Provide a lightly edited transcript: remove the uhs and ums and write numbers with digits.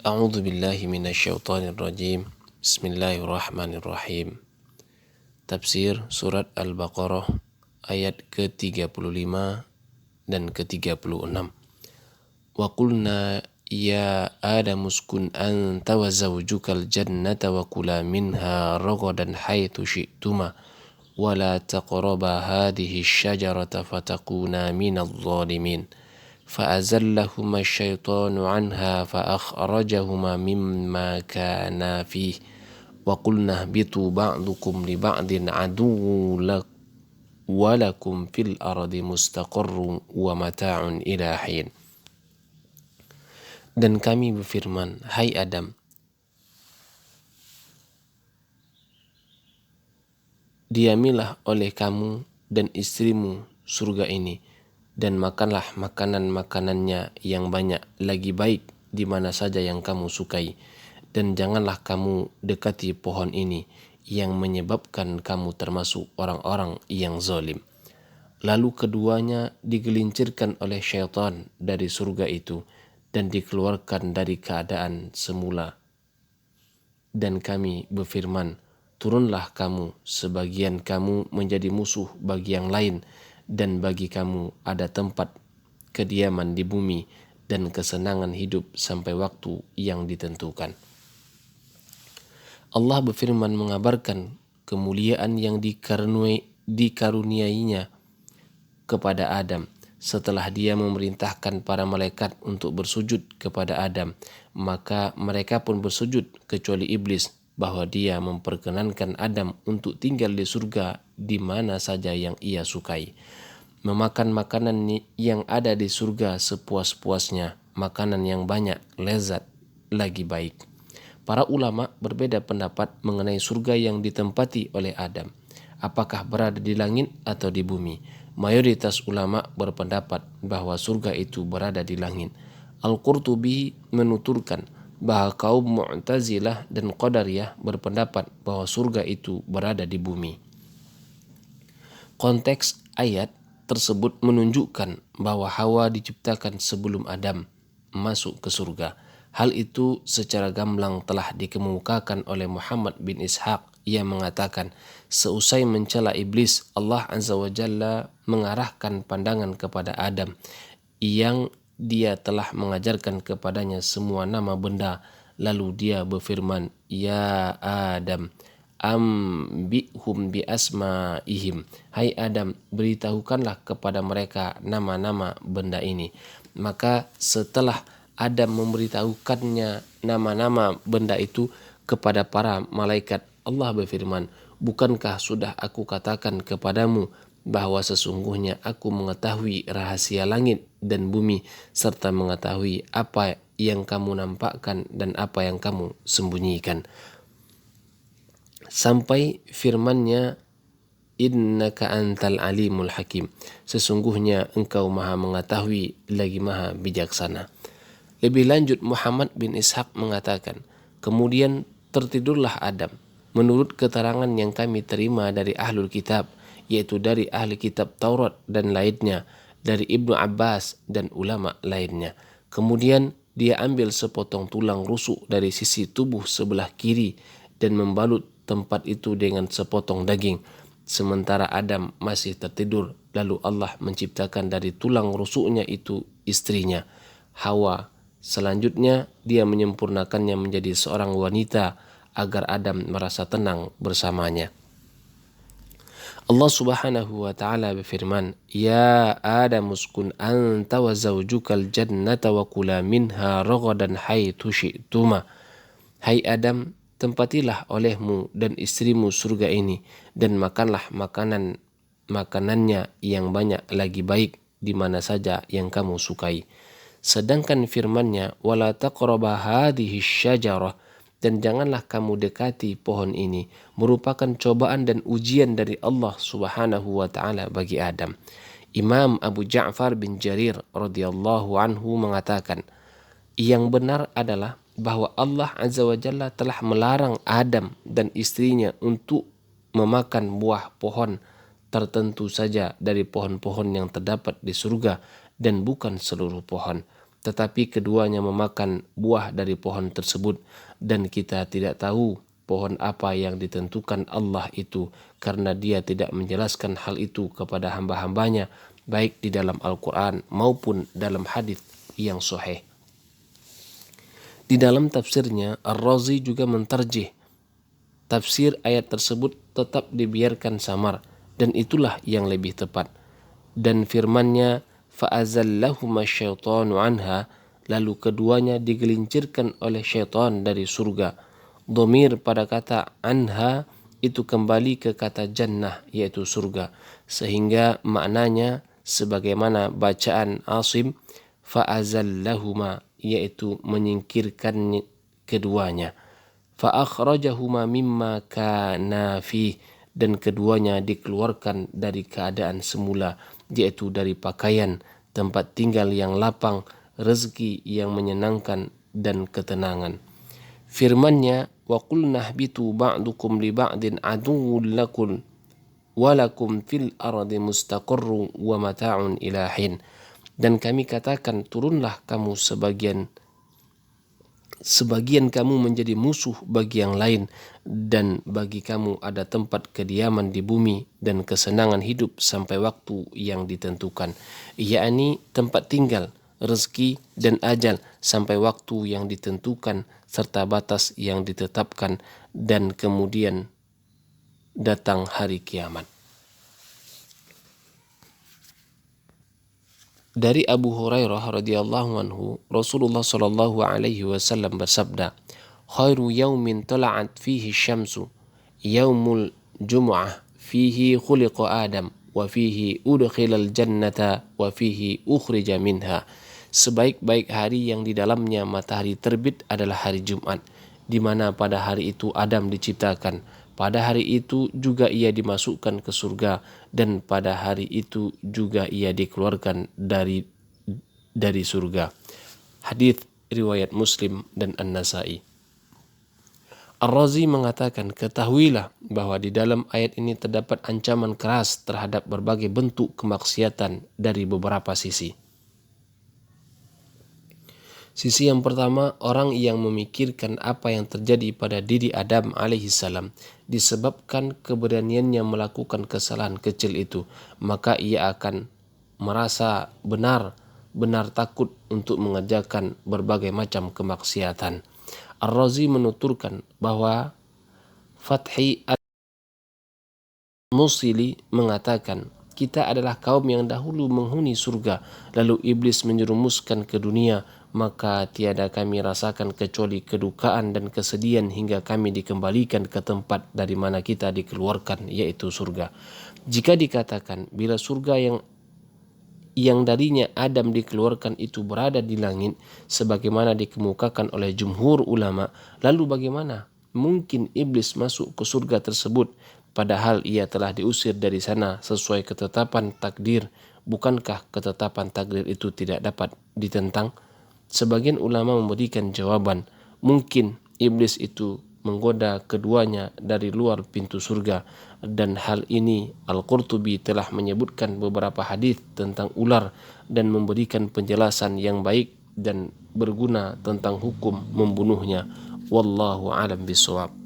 A'udzu billahi minasyaitonir rajim. Bismillahirrahmanirrahim. Tafsir surat Al-Baqarah ayat ke-35 dan ke-36. Wa qulna ya Adam uskun anta wa zawjukal jannata wa kula minha ragadan haitsu syi'tuma wa la taqraba hadhihi asy-syajarata fatakuna minadh dhalimin. فأزلهما الشيطان عنها فأخرجهما مما كانا فيه وقلنا اهبطوا بعضكم لبعض عدو ولكم في الأرض مستقر ومتاع إلى حين. Dan kami berfirman, hai Adam, diamilah oleh kamu dan istrimu surga ini, dan makanlah makanan-makanannya yang banyak, lagi baik di mana saja yang kamu sukai. Dan janganlah kamu dekati pohon ini yang menyebabkan kamu termasuk orang-orang yang zalim. Lalu keduanya digelincirkan oleh syaitan dari surga itu dan dikeluarkan dari keadaan semula. Dan kami berfirman, turunlah kamu, sebagian kamu menjadi musuh bagi yang lain, dan bagi kamu ada tempat kediaman di bumi dan kesenangan hidup sampai waktu yang ditentukan. Allah berfirman mengabarkan kemuliaan yang dikaruniainya kepada Adam setelah dia memerintahkan para malaikat untuk bersujud kepada Adam. Maka mereka pun bersujud kecuali iblis, bahwa dia memperkenankan Adam untuk tinggal di surga di mana saja yang ia sukai, memakan makanan yang ada di surga sepuas-puasnya, makanan yang banyak, lezat, lagi baik. Para ulama berbeda pendapat mengenai surga yang ditempati oleh Adam, apakah berada di langit atau di bumi. Mayoritas ulama berpendapat bahwa surga itu berada di langit. Al-Qurtubi menuturkan bahwa kaum Mu'tazilah dan Qadariyah berpendapat bahwa surga itu berada di bumi. Konteks ayat tersebut menunjukkan bahwa Hawa diciptakan sebelum Adam masuk ke surga. Hal itu secara gamblang telah dikemukakan oleh Muhammad bin Ishaq yang mengatakan, seusai mencela iblis, Allah Azza wa Jalla mengarahkan pandangan kepada Adam yang dia telah mengajarkan kepadanya semua nama benda. Lalu dia berfirman, ya Adam, ambihum bi asma'ihim. Hai Adam, beritahukanlah kepada mereka nama-nama benda ini. Maka setelah Adam memberitahukannya nama-nama benda itu kepada para malaikat, Allah berfirman, bukankah sudah aku katakan kepadamu bahwa sesungguhnya aku mengetahui rahasia langit dan bumi, serta mengetahui apa yang kamu nampakkan dan apa yang kamu sembunyikan. Sampai firman-Nya, innaka antal alimul hakim, sesungguhnya engkau maha mengetahui lagi maha bijaksana. Lebih lanjut, Muhammad bin Ishaq mengatakan, kemudian tertidurlah Adam menurut keterangan yang kami terima dari ahlul kitab, yaitu dari ahli kitab Taurat dan lainnya, dari Ibnu Abbas dan ulama lainnya. Kemudian dia ambil sepotong tulang rusuk dari sisi tubuh sebelah kiri dan membalut tempat itu dengan sepotong daging, sementara Adam masih tertidur. Lalu Allah menciptakan dari tulang rusuknya itu istrinya, Hawa. Selanjutnya dia menyempurnakannya menjadi seorang wanita agar Adam merasa tenang bersamanya. Allah Subhanahu wa taala berfirman, ya Adam uskun anta wa zawjukal jannata wa kula minha ragadan haitsu syi'tuma. Hai Adam, tempatilah olehmu dan istrimu surga ini, dan makanlah makanannya yang banyak, lagi baik di mana saja yang kamu sukai. Sedangkan firman-Nya, wala taqraba hadhihi syajarah, dan janganlah kamu dekati pohon ini, merupakan cobaan dan ujian dari Allah Subhanahu wa taala bagi Adam. Imam Abu Ja'far bin Jarir radhiyallahu anhu mengatakan, yang benar adalah bahwa Allah Azza wa Jalla telah melarang Adam dan istrinya untuk memakan buah pohon tertentu saja dari pohon-pohon yang terdapat di surga, dan bukan seluruh pohon. tetapi keduanya memakan buah dari pohon tersebut, dan kita tidak tahu pohon apa yang ditentukan Allah itu, karena Dia tidak menjelaskan hal itu kepada hamba-hambanya, baik di dalam Al-Quran maupun dalam hadis yang sahih. Di dalam tafsirnya, Ar-Razi juga mentarjih tafsir ayat tersebut tetap dibiarkan samar, dan itulah yang lebih tepat. Dan firman-Nya, fa'azallahuma syaitanu anha, lalu keduanya digelincirkan oleh syaitan dari surga. Dhamir pada kata anha itu kembali ke kata jannah, yaitu surga, sehingga maknanya sebagaimana bacaan Asim, fa'azallahuma, yaitu menyingkirkan keduanya. Fa'akhrajahuma mimma kana fih, dan keduanya dikeluarkan dari keadaan semula, yaitu dari pakaian, tempat tinggal yang lapang, rezeki yang menyenangkan, dan ketenangan. Firman-Nya, wa qulna ihbitu ba'dukum li ba'din aduwwun lakum walakum fil ardi mustaqarrun wa mata'un ila hin. Dan kami katakan, turunlah kamu sebagian kamu menjadi musuh bagi yang lain, dan bagi kamu ada tempat kediaman di bumi dan kesenangan hidup sampai waktu yang ditentukan, yakni tempat tinggal, rezeki, dan ajal sampai waktu yang ditentukan serta batas yang ditetapkan, dan kemudian datang hari kiamat. Dari Abu Hurairah radhiyallahu anhu, Rasulullah sallallahu alaihi wasallam bersabda, khairu yaumin tala'at fihi syamsu yaumul jumu'ah, fihi khuliqa Adam, wa fihi udkhilal jannata, wa fihi ukhrija minha. Sebaik-baik hari yang di dalamnya matahari terbit adalah hari Jumat, di mana pada hari itu Adam diciptakan. Pada hari itu juga ia dimasukkan ke surga, dan pada hari itu juga ia dikeluarkan dari surga. Hadits riwayat Muslim dan An-Nasai. Ar-Razi mengatakan, ketahuilah bahwa di dalam ayat ini terdapat ancaman keras terhadap berbagai bentuk kemaksiatan dari beberapa sisi. Sisi yang pertama, orang yang memikirkan apa yang terjadi pada diri Adam alaihissalam disebabkan keberaniannya melakukan kesalahan kecil itu, maka ia akan merasa benar-benar takut untuk mengerjakan berbagai macam kemaksiatan. Ar-Razi menuturkan bahwa Fathi Musili mengatakan, kita adalah kaum yang dahulu menghuni surga, lalu iblis menjerumuskan ke dunia, maka tiada kami rasakan kecuali kedukaan dan kesedihan hingga kami dikembalikan ke tempat dari mana kita dikeluarkan, yaitu surga. Jika dikatakan bila surga yang darinya Adam dikeluarkan itu berada di langit, sebagaimana dikemukakan oleh jumhur ulama, lalu bagaimana mungkin iblis masuk ke surga tersebut, padahal ia telah diusir dari sana sesuai ketetapan takdir? Bukankah ketetapan takdir itu tidak dapat ditentang? Sebagian ulama memberikan jawaban, mungkin iblis itu menggoda keduanya dari luar pintu surga, dan hal ini Al-Qurtubi telah menyebutkan beberapa hadis tentang ular dan memberikan penjelasan yang baik dan berguna tentang hukum membunuhnya. Wallahu a'lam bishawab.